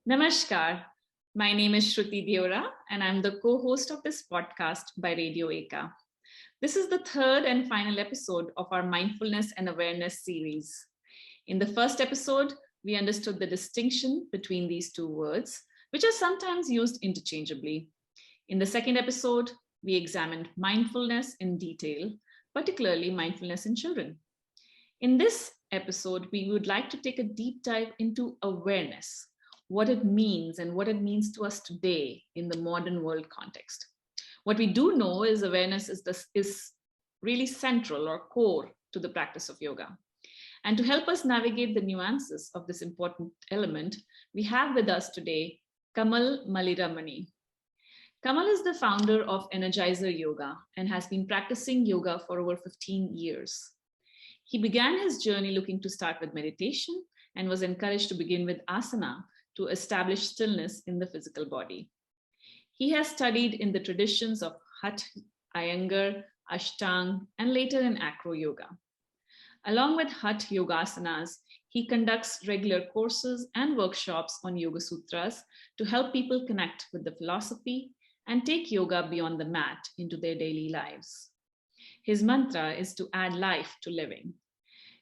Namaskar. My name is Shruti Deora, and I'm the co-host of this podcast by Radio Eka. This is the third and final episode of our Mindfulness and Awareness series. In the first episode, we understood the distinction between these two words, which are sometimes used interchangeably. In the second episode, we examined mindfulness in detail, particularly mindfulness in children. In this episode, we would like to take a deep dive into awareness, what it means and what it means to us today in the modern world context. What we do know is awareness is really central or core to the practice of yoga. And to help us navigate the nuances of this important element, we have with us today Kamal Maliramani. Kamal is the founder of Energizer Yoga and has been practicing yoga for over 15 years. He began his journey looking to start with meditation and was encouraged to begin with asana to establish stillness in the physical body. He has studied in the traditions of Hatha, Iyengar, Ashtanga, and later in acro yoga. Along with Hatha yogasanas, he conducts regular courses and workshops on Yoga Sutras to help people connect with the philosophy and take yoga beyond the mat into their daily lives. His mantra is to add life to living.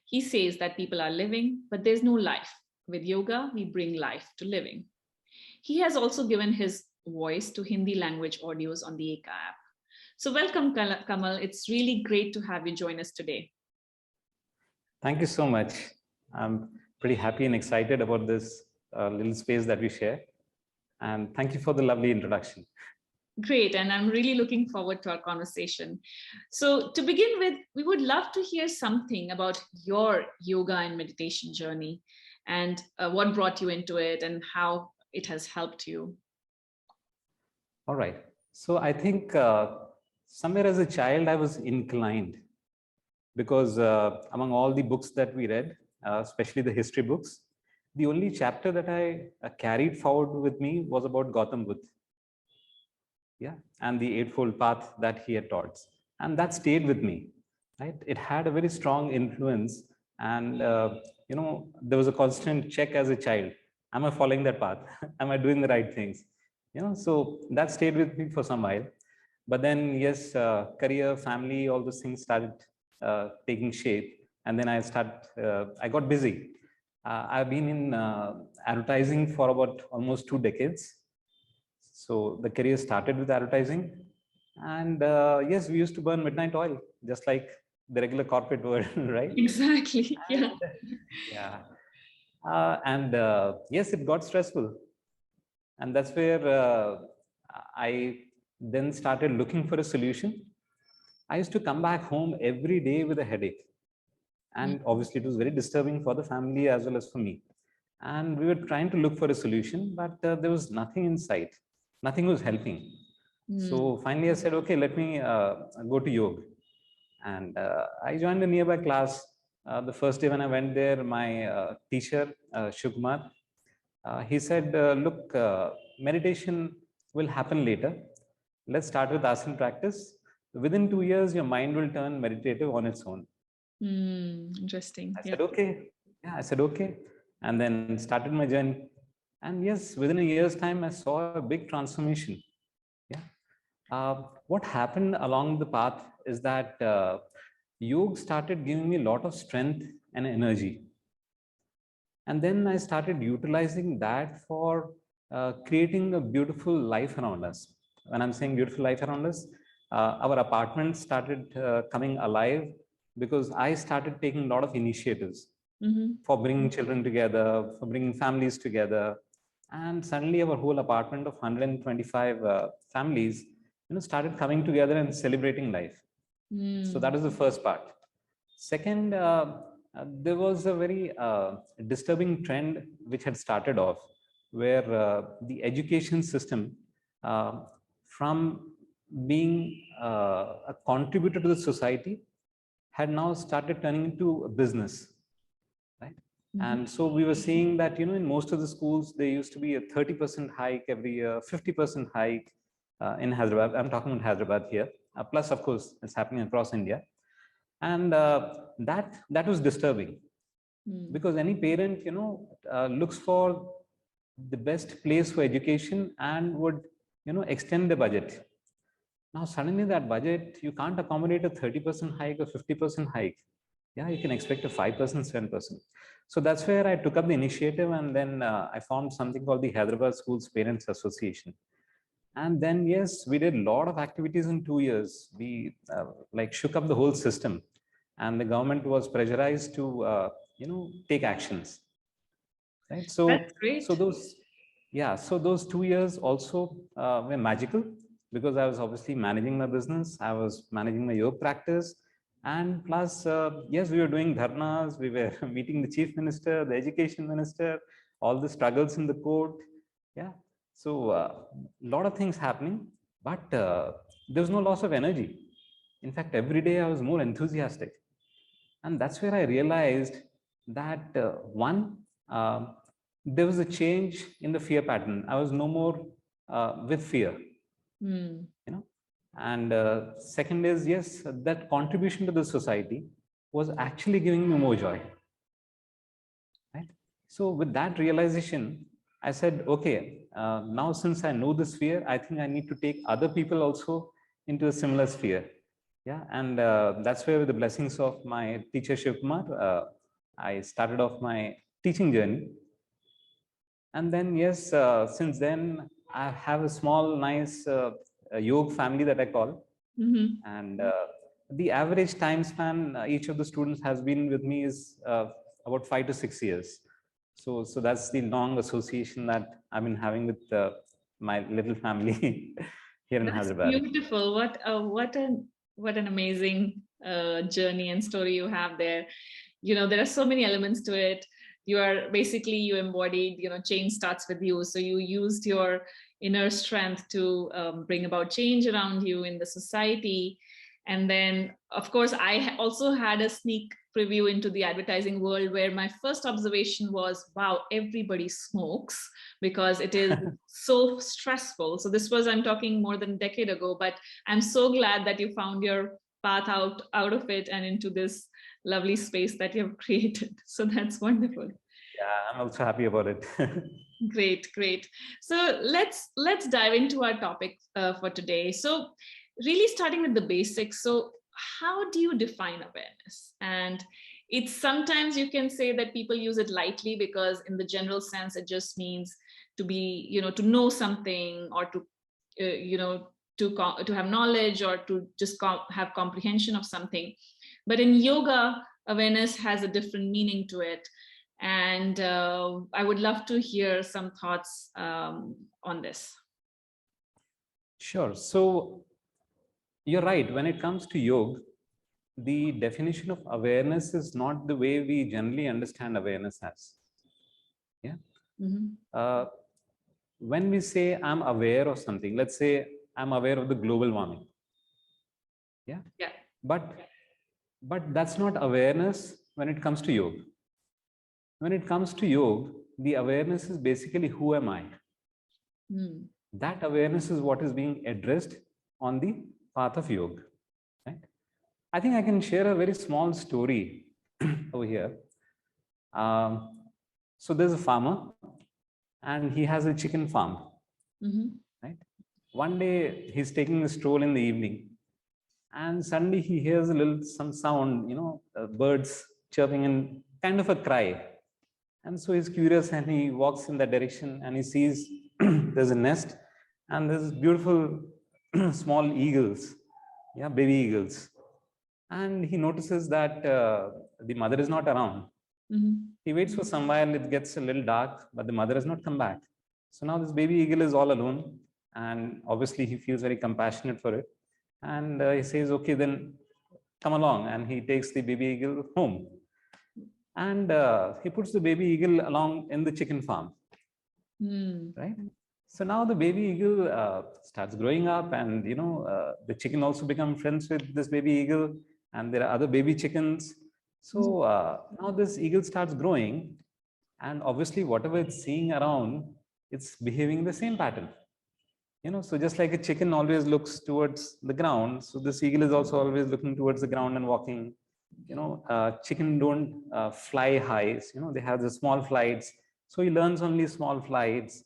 He says that people are living, but there's no life. With yoga, we bring life to living. He has also given his voice to Hindi language audios on the Eka app. So welcome, Kamal. It's really great to have you join us today. Thank you so much. I'm pretty happy and excited about this little space that we share. And thank you for the lovely introduction. Great, and I'm really looking forward to our conversation. So to begin with, we would love to hear something about your yoga and meditation journey and what brought you into it and how it has helped you. All right. So I think somewhere as a child, I was inclined because among all the books that we read, especially the history books, the only chapter that I carried forward with me was about Gautam Buddha. Yeah, and the Eightfold Path that he had taught, and that stayed with me. Right, it had a very strong influence, and there was a constant check as a child: am I following that path? Am I doing the right things? So that stayed with me for some while. But then, yes, career, family, all those things started taking shape, and then I got busy. I've been in advertising for about almost 2 decades. So the career started with advertising, and yes, we used to burn midnight oil, just like the regular corporate world, right? Exactly. Yeah. Yeah. Yes, it got stressful, and that's where I then started looking for a solution. I used to come back home every day with a headache, and obviously it was very disturbing for the family as well as for me. And we were trying to look for a solution, but there was nothing in sight. Nothing was helping. So finally I said, okay, let me go to yoga. And I joined a nearby class. The first day when I went there, my teacher, Shukmar, he said, look, meditation will happen later. Let's start with asana practice. Within 2 years, your mind will turn meditative on its own. Interesting. I said, okay. Yeah, I said, okay. And then started my journey. And yes, within a year's time, I saw a big transformation. Yeah. What happened along the path is that yoga started giving me a lot of strength and energy. And then I started utilizing that for creating a beautiful life around us. When I'm saying beautiful life around us, our apartment started coming alive because I started taking a lot of initiatives for bringing children together, for bringing families together. And suddenly our whole apartment of 125 families started coming together and celebrating life. So that is the first part. Second, there was a very disturbing trend which had started off, where the education system, from being a contributor to the society, had now started turning into a business, right? And so we were seeing that, in most of the schools, there used to be a 30% hike every year, 50% hike in Hyderabad. I'm talking about Hyderabad here. Plus, of course, it's happening across India. And that was disturbing, because any parent, looks for the best place for education and would, extend the budget. Now, suddenly that budget, you can't accommodate a 30% hike or 50% hike. Yeah, you can expect a 5%, 7%. So that's where I took up the initiative, and then I formed something called the Hyderabad Schools Parents Association. And then, yes, we did a lot of activities in 2 years. We like shook up the whole system, and the government was pressurized to, take actions. Right. That's great. So those, yeah, so those 2 years also were magical, because I was obviously managing my business, I was managing my yoga practice, and plus, yes, we were doing dharnas, we were meeting the chief minister, the education minister, all the struggles in the court. Yeah. So a lot of things happening, but there was no loss of energy. In fact, every day I was more enthusiastic. And that's where I realized that there was a change in the fear pattern. I was no more with fear. Mm. And second is, yes, that contribution to the society was actually giving me more joy. Right. So with that realization, I said, okay, now since I know this sphere, I think I need to take other people also into a similar sphere. Yeah, and that's where, with the blessings of my teacher Shiv Kumar, I started off my teaching journey. And then, yes, since then, I have a small, nice yoga family that I call. Mm-hmm. And the average time span each of the students has been with me is about 5 to 6 years. So that's the long association that I've been having with my little family here in That's Hyderabad. beautiful. What an amazing journey and story you have there. There are so many elements to it. You embodied, change starts with you. So you used your inner strength to bring about change around you in the society. And then, of course, I also had a sneak preview into the advertising world, where my first observation was, wow, everybody smokes, because it is so stressful. So this was, I'm talking more than a decade ago, but I'm so glad that you found your path out of it and into this lovely space that you have created. So that's wonderful. Yeah, I'm also happy about it. Great. So let's dive into our topic for today. So really starting with the basics. So how do you define awareness? And it's sometimes you can say that people use it lightly, because in the general sense, it just means to be, to know something, or to, to have knowledge, or to just have comprehension of something. But in yoga, awareness has a different meaning to it. And I would love to hear some thoughts on this. Sure. So you're right. When it comes to yoga, the definition of awareness is not the way we generally understand awareness as. Yeah. Mm-hmm. When we say I'm aware of something, let's say I'm aware of the global warming. Yeah. But that's not awareness when it comes to yoga. When it comes to yoga, the awareness is basically, who am I? That awareness is what is being addressed on the path of yoga. Right? I think I can share a very small story over here. So there's a farmer, and he has a chicken farm. Right? One day he's taking a stroll in the evening, and suddenly he hears some sound, birds chirping, and kind of a cry. And so he's curious, and he walks in that direction, and he sees there's a nest, and there's beautiful small eagles, baby eagles. And he notices that the mother is not around. He waits for some while, it gets a little dark, but the mother has not come back. So now this baby eagle is all alone, and obviously he feels very compassionate for it. And he says, okay, then come along. And he takes the baby eagle home. And he puts the baby eagle along in the chicken farm. Right? So now the baby eagle starts growing up, and the chicken also become friends with this baby eagle, and there are other baby chickens. So now this eagle starts growing, and obviously whatever it's seeing around, it's behaving the same pattern. So just like a chicken always looks towards the ground, so this eagle is also always looking towards the ground and walking. Chicken don't fly high. They have the small flights. So he learns only small flights.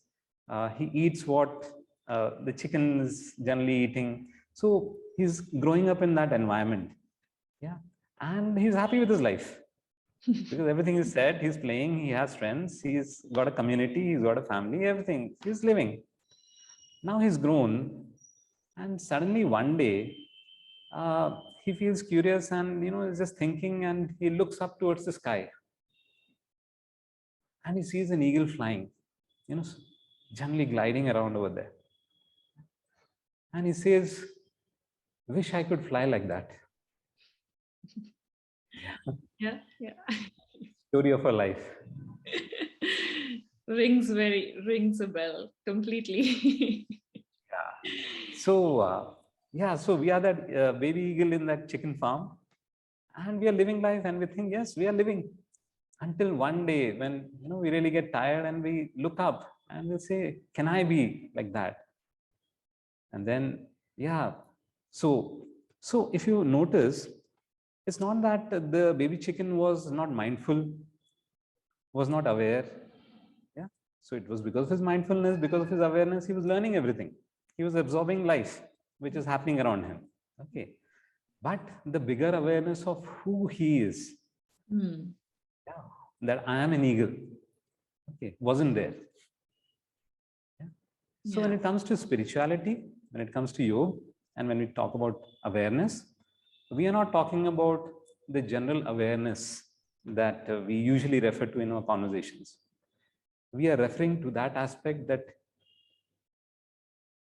He eats what the chicken is generally eating. So he's growing up in that environment. Yeah. And he's happy with his life because everything is set. He's playing, he has friends, he's got a community, he's got a family, everything. He's living. Now he's grown, and suddenly one day he feels curious and is just thinking, and he looks up towards the sky and he sees an eagle flying, you know, gently gliding around over there. And he says, "Wish I could fly like that." Yeah, yeah. Story of her life. Rings a bell completely. Yeah. So, so we are that baby eagle in that chicken farm, and we are living life, and we think, yes, we are living, until one day when we really get tired and we look up and we say, "Can I be like that?" And then, yeah. So if you notice, it's not that the baby chicken was not mindful, was not aware. Yeah. So it was because of his mindfulness, because of his awareness, he was learning everything. He was absorbing life, which is happening around him. Okay. But the bigger awareness of who he is, yeah, that I am an eagle, okay, wasn't there. Yeah. So when it comes to spirituality, when it comes to yoga, and when we talk about awareness, we are not talking about the general awareness that we usually refer to in our conversations. We are referring to that aspect that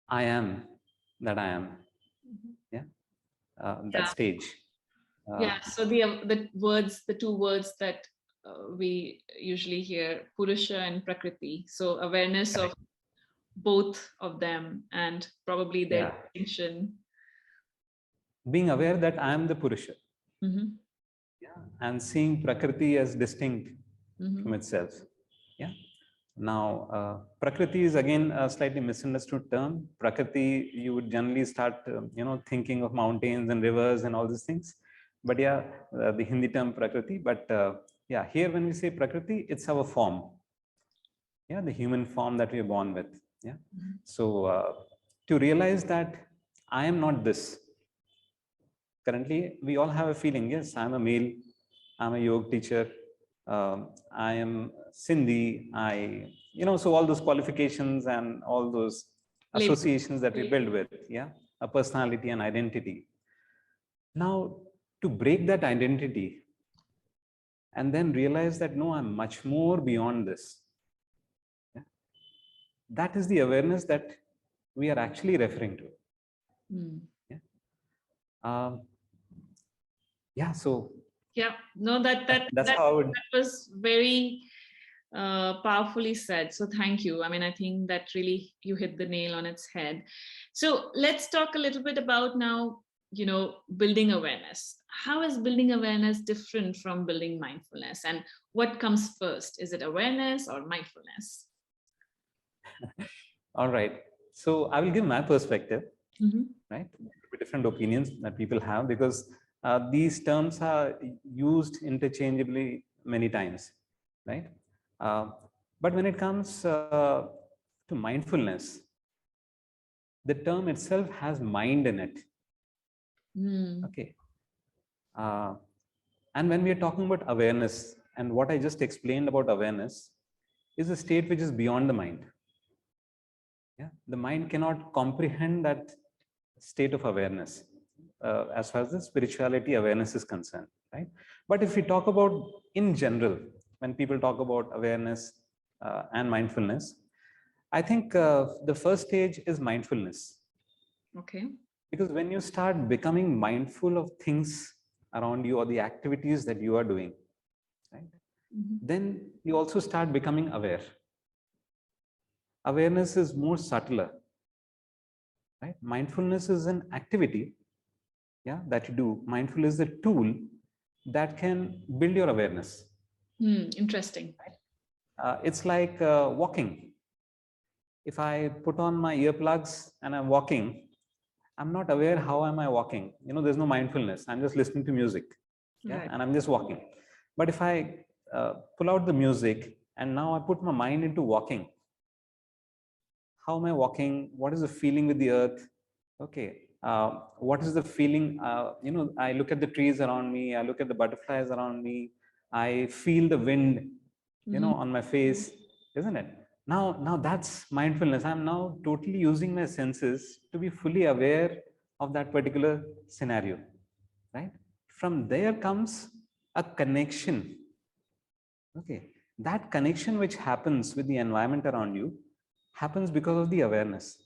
I am, that I am. Yeah. That stage. Yeah. So the two words that we usually hear, Purusha and Prakriti. So awareness Correct. of both of them and probably their distinction. Being aware that I am the Purusha. Yeah. And seeing Prakriti as distinct from itself. Yeah. Now, Prakriti is again a slightly misunderstood term. Prakriti, you would generally start, thinking of mountains and rivers and all these things. But yeah, the Hindi term Prakriti. But yeah, here when we say Prakriti, it's our form. Yeah, the human form that we are born with. Yeah. So to realize that I am not this. Currently, we all have a feeling. Yes, I'm a male. I'm a yoga teacher. I am Sindhi. So all those qualifications and all those associations that we build with, yeah, a personality and identity. Now, to break that identity and then realize that no, I'm much more beyond this. Yeah? That is the awareness that we are actually referring to. Yeah. So yeah, no, that's how I would. That was very powerfully said. So thank you. I mean, I think that really you hit the nail on its head. So let's talk a little bit about now, building awareness. How is building awareness different from building mindfulness? And what comes first? Is it awareness or mindfulness? All right. So I will give my perspective, right? Different opinions that people have, because these terms are used interchangeably many times, right? But when it comes to mindfulness, the term itself has mind in it. Okay. And when we are talking about awareness, and what I just explained about awareness is a state which is beyond the mind. Yeah, the mind cannot comprehend that state of awareness as far as the spirituality awareness is concerned, right? But if we talk about in general, when people talk about awareness and mindfulness, I think the first stage is mindfulness. Okay. Because when you start becoming mindful of things around you or the activities that you are doing, right, then you also start becoming aware. Awareness is more subtler, right? Mindfulness is an activity, yeah, that you do. Mindfulness is a tool that can build your awareness. Interesting. It's like walking. If I put on my earplugs and I'm walking, I'm not aware how am I walking. There's no mindfulness. I'm just listening to music, yeah, and I'm just walking. But if I pull out the music And now I put my mind into walking. How am I walking? What is the feeling with the earth? Okay. What is the feeling? I look at the trees around me. I look at the butterflies around me. I feel the wind, on my face, isn't it? Now that's mindfulness. I'm now totally using my senses to be fully aware of that particular scenario, right? From there comes a connection. Okay. That connection which happens with the environment around you happens because of the awareness.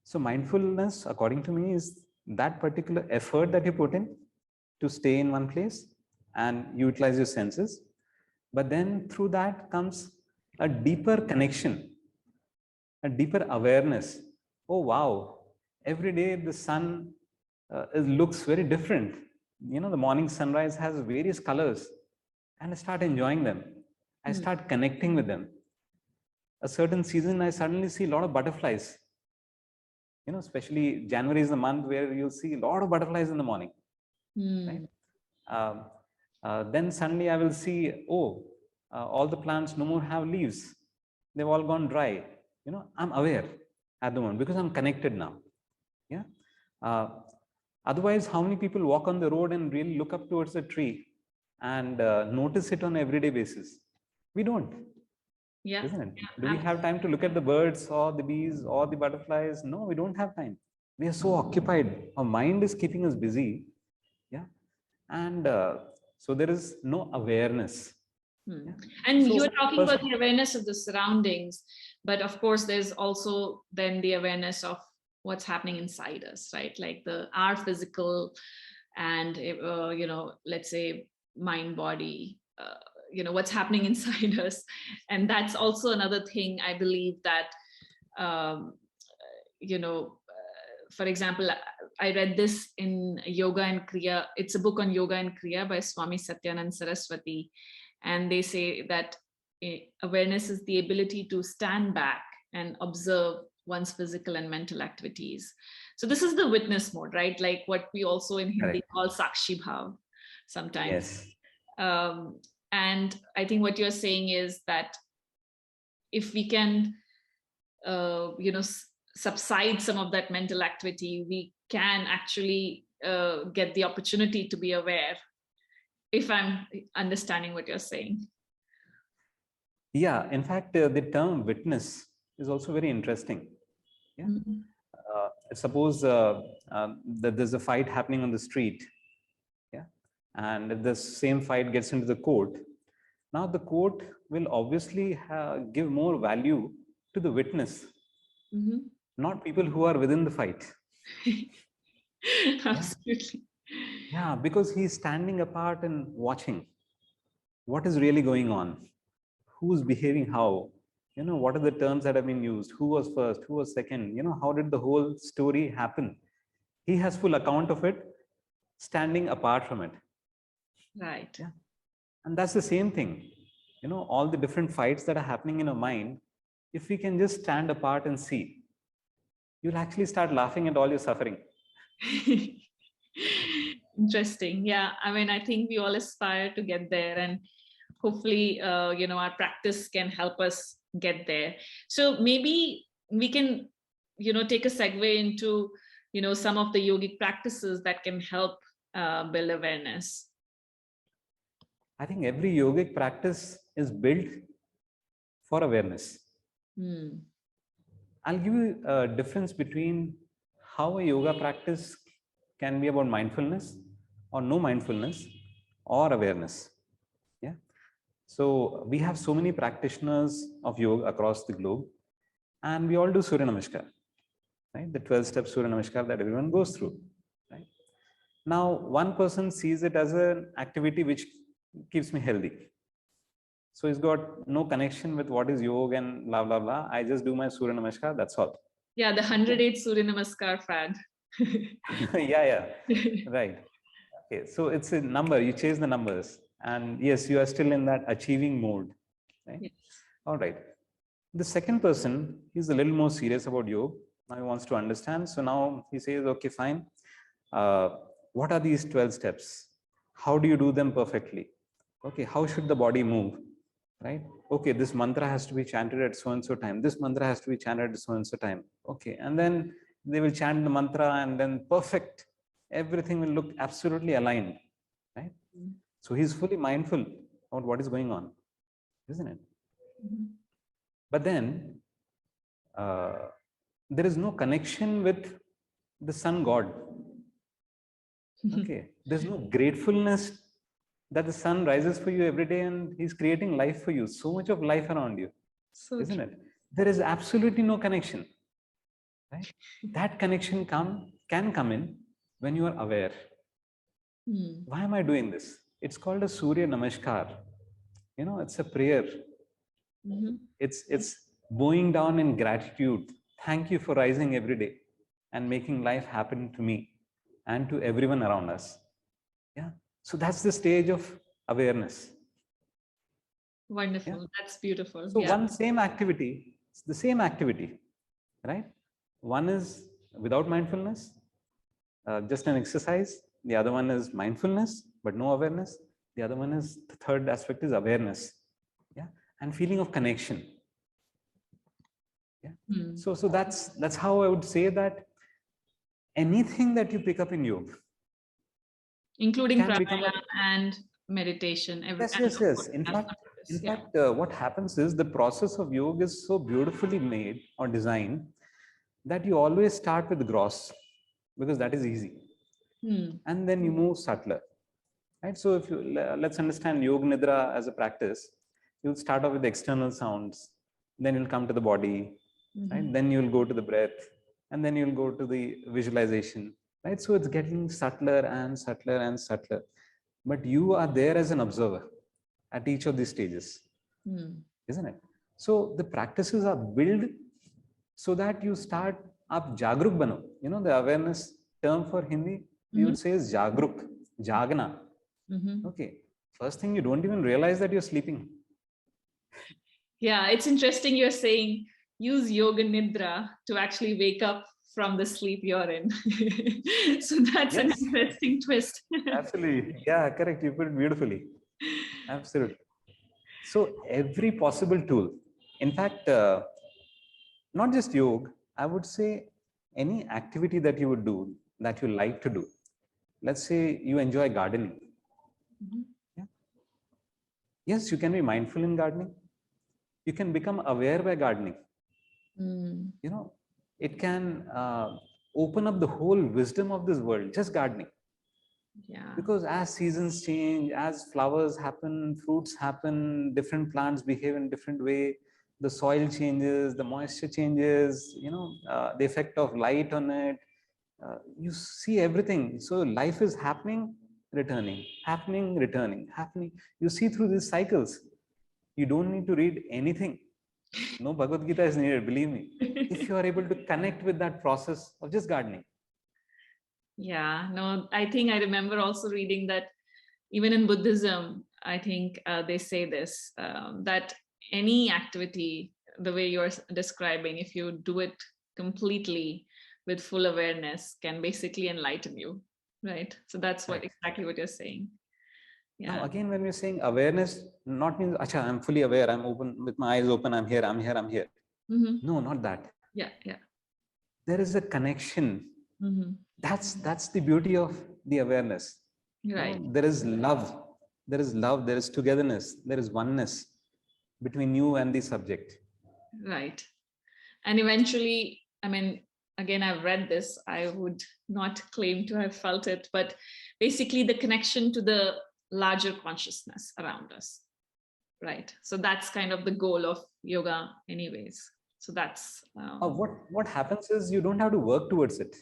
So mindfulness, according to me, is that particular effort that you put in to stay in one place and utilize your senses. But then through that comes a deeper connection, a deeper awareness. Oh, wow. Every day the sun looks very different. The morning sunrise has various colors, and I start enjoying them. I start connecting with them. A certain season, I suddenly see a lot of butterflies. Especially January is the month where you'll see a lot of butterflies in the morning, right? Then suddenly I will see, all the plants no more have leaves. They've all gone dry. I'm aware at the moment because I'm connected now. Yeah. Otherwise, how many people walk on the road and really look up towards a tree and notice it on an everyday basis? We don't. Yeah. Isn't it? Do we have time to look at the birds or the bees or the butterflies? No, we don't have time. We are so occupied. Our mind is keeping us busy. Yeah. And so there is no awareness. Yeah. And so, you're talking about the awareness of the surroundings, but of course, there's also then the awareness of what's happening inside us, right? Like our physical and, let's say mind, body, what's happening inside us. And that's also another thing I believe that, for example, I read this in Yoga and Kriya. It's a book on Yoga and Kriya by Swami Satyanand Saraswati. And they say that awareness is the ability to stand back and observe one's physical and mental activities. So this is the witness mode, right? Like what we also in Hindi call Sakshi Bhav sometimes. Yes. And I think what you're saying is that if we can, subside some of that mental activity, we can actually get the opportunity to be aware, if I'm understanding what you're saying. Yeah, in fact, the term witness is also very interesting. Yeah. Suppose that there's a fight happening on the street. Yeah. And if the same fight gets into the court, now the court will obviously give more value to the witness, not people who are within the fight. Absolutely. Yeah, because he's standing apart and watching what is really going on, who's behaving how, what are the terms that have been used, who was first, who was second, how did the whole story happen. He has full account of it, standing apart from it. Right. Yeah. And that's the same thing. All the different fights that are happening in our mind, if we can just stand apart and see, you'll actually start laughing at all your suffering. Interesting. Yeah. I mean, I think we all aspire to get there, and hopefully, our practice can help us get there. So maybe we can, take a segue into, some of the yogic practices that can help build awareness. I think every yogic practice is built for awareness. I'll give you a difference between how a yoga practice can be about mindfulness or no mindfulness or awareness. Yeah. So we have so many practitioners of yoga across the globe, and we all do Surya Namaskar, right? The 12 step Surya Namaskar that everyone goes through, right? Now, one person sees it as an activity which keeps me healthy. So he's got no connection with what is yoga and blah, blah, blah. I just do my Surya Namaskar, that's all. Yeah, the 108 Surya Namaskar fad. Yeah. Right. Okay, so it's a number, you chase the numbers. And yes, you are still in that achieving mode, right? Yes. All right. The second person, he's a little more serious about yoga. Now he wants to understand. So now he says, okay, fine. What are these 12 steps? How do you do them perfectly? Okay, how should the body move? right? Okay, this mantra has to be chanted at so and so time. This mantra has to be chanted at so and so time. Okay, and then they will chant the mantra, and then perfect. Everything will look absolutely aligned, right? Mm-hmm. So he's fully mindful about what is going on, isn't it? Mm-hmm. But then there is no connection with the sun god. Okay, there's no gratefulness that the sun rises for you every day and he's creating life for you. So much of life around you, So isn't true. it? There is absolutely no connection, right? That connection can come in when you are aware. Mm. Why am I doing this? It's called a Surya Namaskar. You know, it's a prayer. Mm-hmm. It's bowing down in gratitude. Thank you for rising every day and making life happen to me and to everyone around us. Yeah. So that's the stage of awareness. Wonderful. Yeah. That's beautiful. So Yeah. one same activity, it's the same activity, right? One is without mindfulness, just an exercise. The other one is mindfulness, but no awareness. The other one is the third aspect is awareness. Yeah. And feeling of connection. Yeah. Mm. So that's how I would say that anything that you pick up in yoga Including can become a pranayama and meditation. yes. In fact, what happens is the process of yoga is so beautifully made or designed that you always start with gross because that is easy, Mm. and then you move subtler, right? So if you let's understand yoga nidra as a practice, you'll start off with external sounds, then you'll come to the body, Mm-hmm. right? Then you'll go to the breath, and then you'll go to the visualization, right? So it's getting subtler and subtler and subtler, but you are there as an observer at each of these stages, isn't it? So the practices are built so that you start up jagruk bano. You know, the awareness term for Hindi, we would say is jagruk, jagna. Mm-hmm. Okay. First thing, you don't even realize that you're sleeping. Yeah, it's interesting you're saying use yoga nidra to actually wake up from the sleep you're in. So that's an Yes, interesting twist. absolutely. Yeah, correct. You put it beautifully. Absolutely. So every possible tool, in fact, not just yoga, I would say any activity that you would do that you like to do. Let's say you enjoy gardening. Mm-hmm. Yeah. Yes, you can be mindful in gardening. You can become aware by gardening. Mm. You know, it can open up the whole wisdom of this world, just gardening. Yeah. Because as seasons change, as flowers happen, fruits happen, different plants behave in different way, the soil changes, the moisture changes, you know, the effect of light on it, you see everything. So life is happening, returning, happening, returning, happening. You see through these cycles. You don't need to read anything. No Bhagavad Gita is needed, believe me, if you are able to connect with that process of just gardening. Yeah, no, I think I remember also reading that even in Buddhism, I think they say this that any activity, the way you're describing, if you do it completely with full awareness, can basically enlighten you, right? So that's what Right. exactly what you're saying. Now, Yeah. again, when we're saying awareness, not means, acha, I'm fully aware, I'm open, with my eyes open, I'm here, I'm here, I'm here. Mm-hmm. No, not that. Yeah, yeah. There is a connection. Mm-hmm. That's the beauty of the awareness. Right. You know, there is love, there is togetherness, there is oneness between you and the subject. Right. And eventually, I mean, again, I've read this, I would not claim to have felt it, but basically the connection to the larger consciousness around us, right? So that's kind of the goal of yoga anyways. So that's What happens is you don't have to work towards it.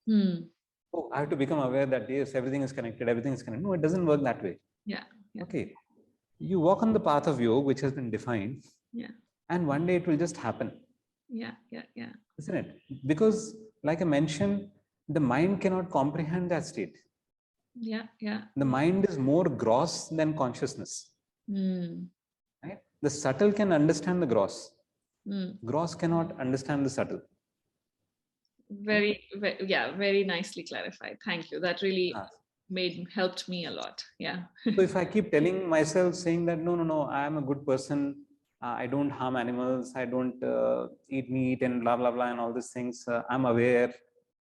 hmm. Oh, I have to become aware that yes, everything is connected, everything is connected. No, it doesn't work that way. Yeah, yeah, Okay. You walk on the path of yoga, which has been defined, yeah, and one day it will just happen, yeah, yeah, yeah, isn't it? Because, like I mentioned, the mind cannot comprehend that state. yeah, yeah. The mind is more gross than consciousness. Hmm. Right? The subtle can understand the gross. Hmm. Gross cannot understand the subtle. Very, yeah, very nicely clarified. Thank you. That really helped me a lot. Yeah. So if I keep telling myself, saying that no, I am a good person, I don't harm animals, I don't eat meat and blah blah blah and all these things, I'm aware.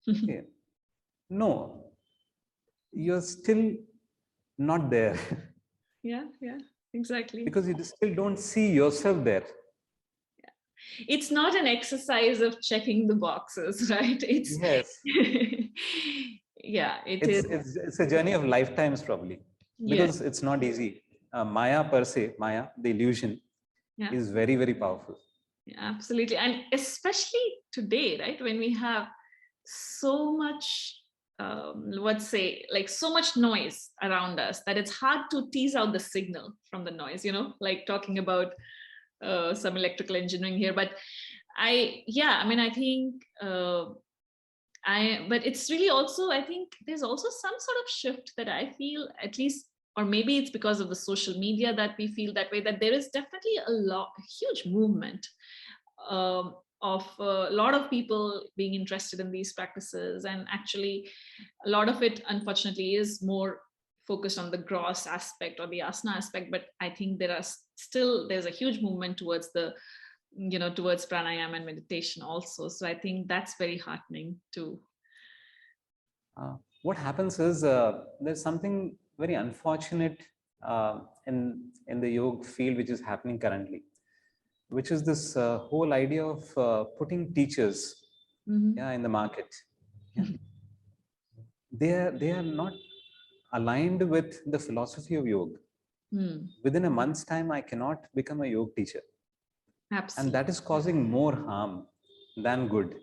Okay. No, you're still not there. Yeah, exactly. Because you still don't see yourself there. It's not an exercise of checking the boxes, right? It's Yes. yeah, it is. It's a journey of lifetimes probably, Yeah, because it's not easy. Maya per se, Maya, the illusion, yeah, is very, very powerful. absolutely. And especially today, right? When we have so much, let's say, like so much noise around us that it's hard to tease out the signal from the noise, like talking about some electrical engineering here. But I mean, I think, but it's really also, I think there's also some sort of shift that I feel, at least, or maybe it's because of the social media that we feel that way, that there is definitely a huge movement of a lot of people being interested in these practices. And actually, a lot of it, unfortunately, is more focused on the gross aspect or the asana aspect. But I think there's a huge movement towards towards pranayama and meditation also. So I think that's very heartening too. What happens is there's something very unfortunate in the yoga field which is happening currently, which is this whole idea of putting teachers in the market. Yeah. They are not aligned with the philosophy of yoga. Within a month's time, I cannot become a yoga teacher. Absolutely. And that is causing more harm than good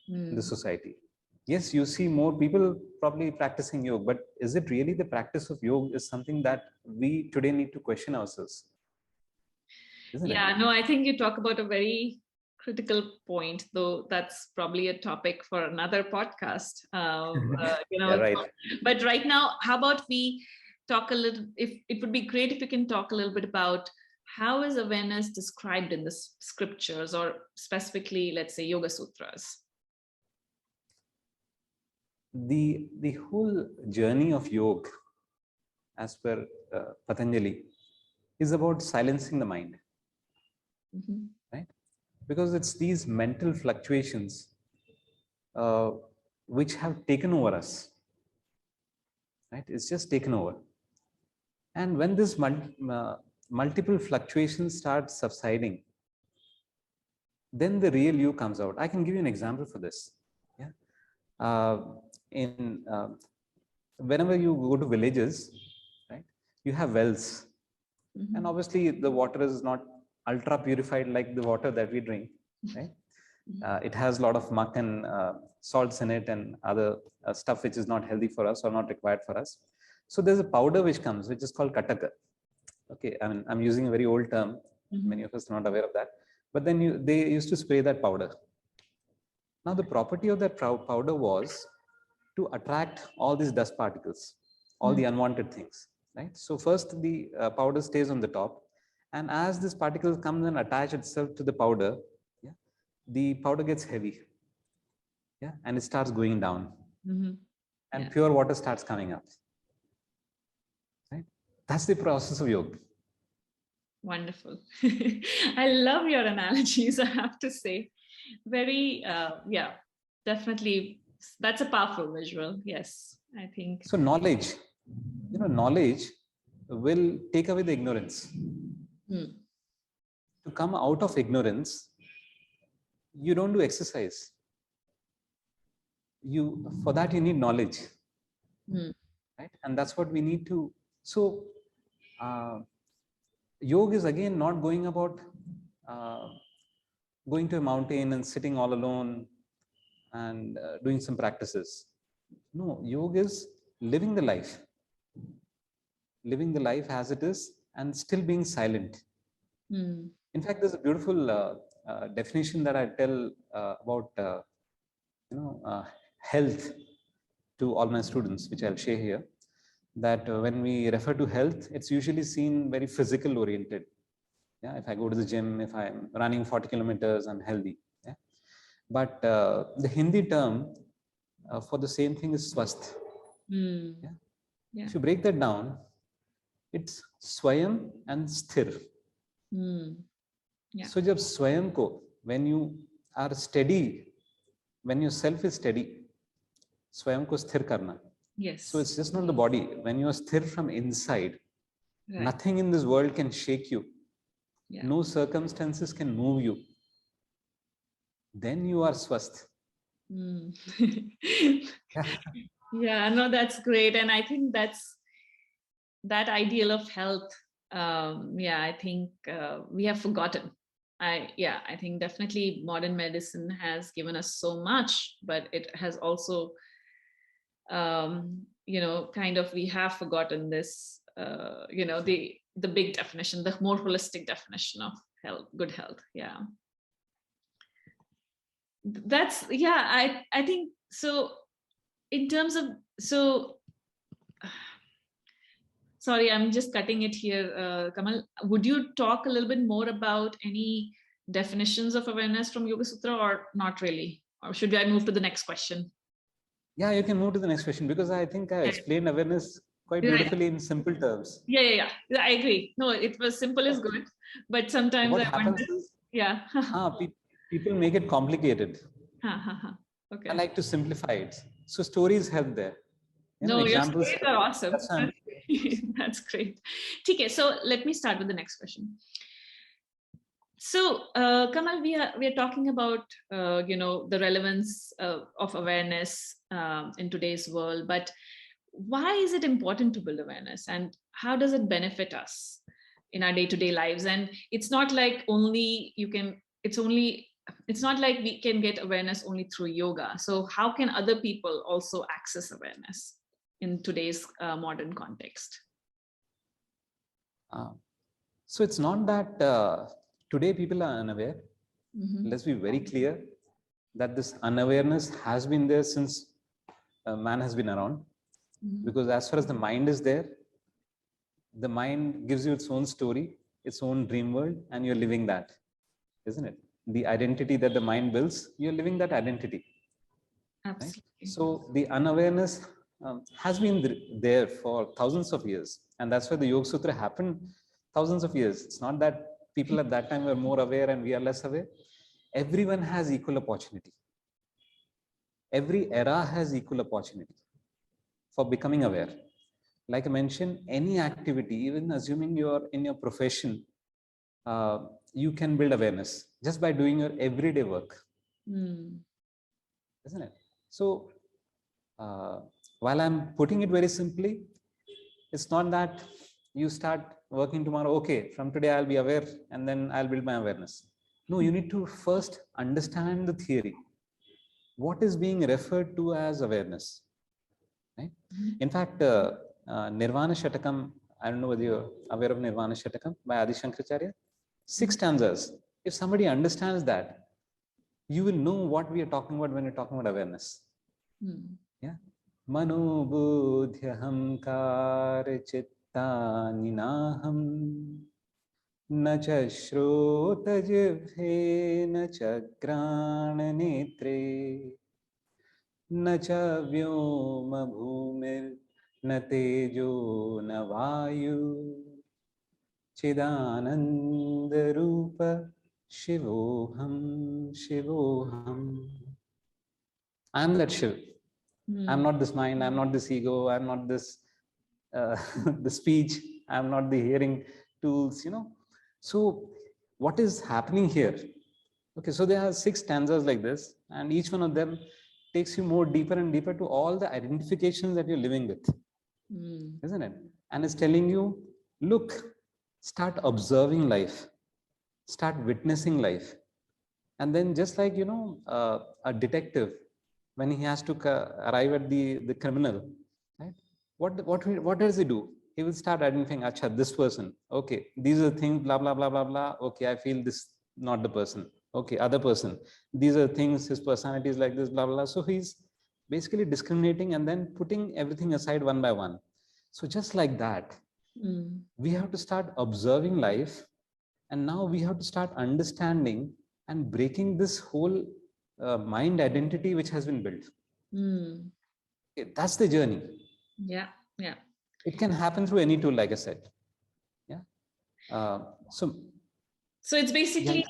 in the society. Yes, you see more people probably practicing yoga, but is it really the practice of yoga is something that we today need to question ourselves? Isn't it? No, I think you talk about a very critical point, though that's probably a topic for another podcast. Yeah, right. But right now, how about we talk a little, if it would be great if you can talk a little bit about how is awareness described in the scriptures, or specifically, let's say, Yoga Sutras? The whole journey of yoga, as per Patanjali, is about silencing the mind. Right? Because it's these mental fluctuations which have taken over us. Right? It's just taken over. And when this multiple fluctuations start subsiding, then the real you comes out. I can give you an example for this. Yeah. Whenever you go to villages, right, you have wells, and obviously the water is not ultra purified like the water that we drink. Right. It has a lot of muck and salts in it and other stuff which is not healthy for us or not required for us. So there's a powder which comes, which is called kataka. Okay, I mean, I'm using a very old term. Many of us are not aware of that. But then they used to spray that powder. Now the property of that powder was to attract all these dust particles, all the unwanted things. Right. So first the powder stays on the top, and as this particle comes and attach itself to the powder, the powder gets heavy, and it starts going down, and pure water starts coming up. Right? That's the process of yoga. Wonderful. I love your analogies, I have to say. Very, definitely. That's a powerful visual. Yes, I think. So knowledge will take away the ignorance. To come out of ignorance, you don't do exercise. For that you need knowledge. Right? And that's what we need to. So yoga is again not going about going to a mountain and sitting all alone and doing some practices. No, yoga is living the life as it is and still being silent. In fact, there's a beautiful definition that I tell about health to all my students, which I'll share here. That when we refer to health, it's usually seen very physical oriented. Yeah, if I go to the gym, if I'm running 40 kilometers, I'm healthy. Yeah? But the Hindi term for the same thing is swasth. Yeah? Yeah. If you break that down, it's Swayam and Sthir. Yeah. So jab Swayam ko, when you are steady, when your self is steady, Swayam ko sthir karna. Yes. So it's just not the body. When you are sthir from inside, Right. nothing in this world can shake you. Yeah. No circumstances can move you. Then you are swasth. Yeah, no, that's great. And I think that's that ideal of health. I think we have forgotten. I think definitely modern medicine has given us so much, but it has also, kind of, we have forgotten this, the big definition, the more holistic definition of health, good health. Yeah. That's, I think so. In terms of, sorry, I'm just cutting it here. Kamal, would you talk a little bit more about any definitions of awareness from Yoga Sutra, or not really? Or should I move to the next question? Yeah, you can move to the next question, because I think I explained awareness quite beautifully in simple terms. Yeah. I agree. No, it was simple is good, but sometimes what I happens wonder. is, Yeah. people make it complicated. Okay. I like to simplify it. So stories help there. No, your examples. stories are awesome. That's great. Okay, so let me start with the next question. So, Kamal, we are talking about the relevance of awareness in today's world, but why is it important to build awareness, and how does it benefit us in our day-to-day lives? And it's not like it's not like we can get awareness only through yoga. So how can other people also access awareness in today's modern context? So it's not that today people are unaware. Let's be very clear that this unawareness has been there since man has been around. Because as far as the mind is there, the mind gives you its own story, its own dream world, and you're living that, isn't it? The identity that the mind builds, you're living that identity. Absolutely. Right? So the unawareness has been there for thousands of years, and that's why the Yoga Sutra happened thousands of years. It's not that people at that time were more aware and we are less aware. Everyone has equal opportunity. Every era has equal opportunity for becoming aware. Like I mentioned, any activity, even assuming you're in your profession, you can build awareness just by doing your everyday work. Isn't it? So while I'm putting it very simply, it's not that you start working tomorrow, okay, from today I'll be aware and then I'll build my awareness. No, you need to first understand the theory. What is being referred to as awareness? Right? In fact, Nirvana Shatakam, I don't know whether you're aware of Nirvana Shatakam by Adi Shankaracharya. 6 stanzas. If somebody understands that, you will know what we are talking about when you're talking about awareness. Yeah. Mano budhyaham kar chittaninaham na cha shrota jivhe na cha grana netre na cha vyoma bhumir na tejo na vayu chidananda rupa shivoham shivoham. I am that Shiv. I'm not this mind, I'm not this ego, I'm not this the speech, I'm not the hearing tools, So what is happening here? Okay, so there are 6 stanzas like this, and each one of them takes you more deeper and deeper to all the identifications that you're living with, isn't it? And it's telling you, look, start observing life, start witnessing life. And then just like, a detective, when he has to arrive at the criminal, right? What does he do? He will start identifying, acha, this person, okay, these are things, blah blah blah blah blah, okay, I feel this, not the person, okay, other person, these are things, his personality is like this, blah blah. So he's basically discriminating and then putting everything aside one by one. So just like that, we have to start observing life, and now we have to start understanding and breaking this whole mind identity which has been built. That's the journey. Yeah. It can happen through any tool, like I said. Yeah. So it's basically,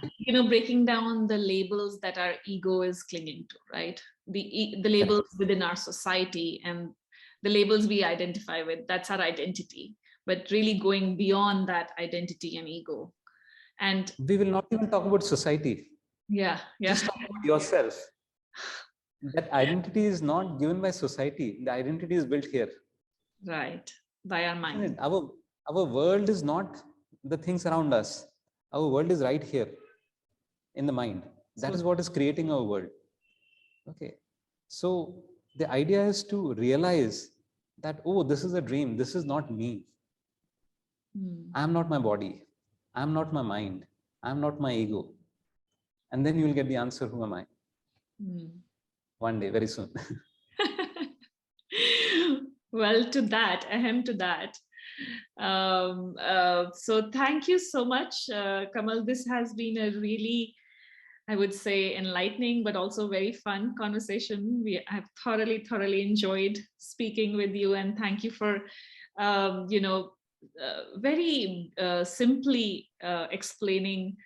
breaking down the labels that our ego is clinging to, right? The labels within our society and the labels we identify with, that's our identity. But really going beyond that identity and ego. And we will not even talk about society. Yeah. Just talk about yourself. That identity is not given by society. The identity is built here. Right. By our mind. Our world is not the things around us. Our world is right here in the mind. That is what is creating our world. Okay. So the idea is to realize that, oh, this is a dream. This is not me. I'm not my body. I'm not my mind. I'm not my ego. And then you will get the answer, who am I? One day, very soon. Well, to that, ahem to that. So thank you so much, Kamal. This has been a really, I would say, enlightening, but also very fun conversation. I've thoroughly enjoyed speaking with you, and thank you for, very simply explaining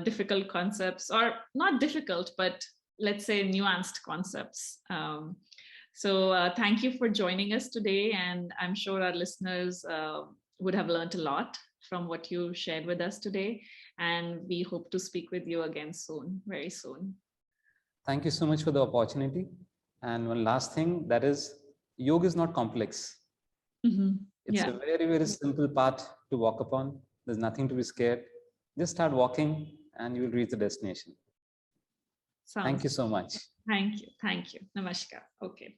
difficult concepts, or not difficult, but let's say nuanced concepts. So thank you for joining us today, and I'm sure our listeners would have learned a lot from what you shared with us today, and we hope to speak with you again soon, very soon. Thank you so much for the opportunity. And one last thing, that is, yoga is not complex. It's a very simple path to walk upon. There's nothing to be scared. Just start walking and you will reach the destination. Thank you so much. Thank you. Namaskar. Okay.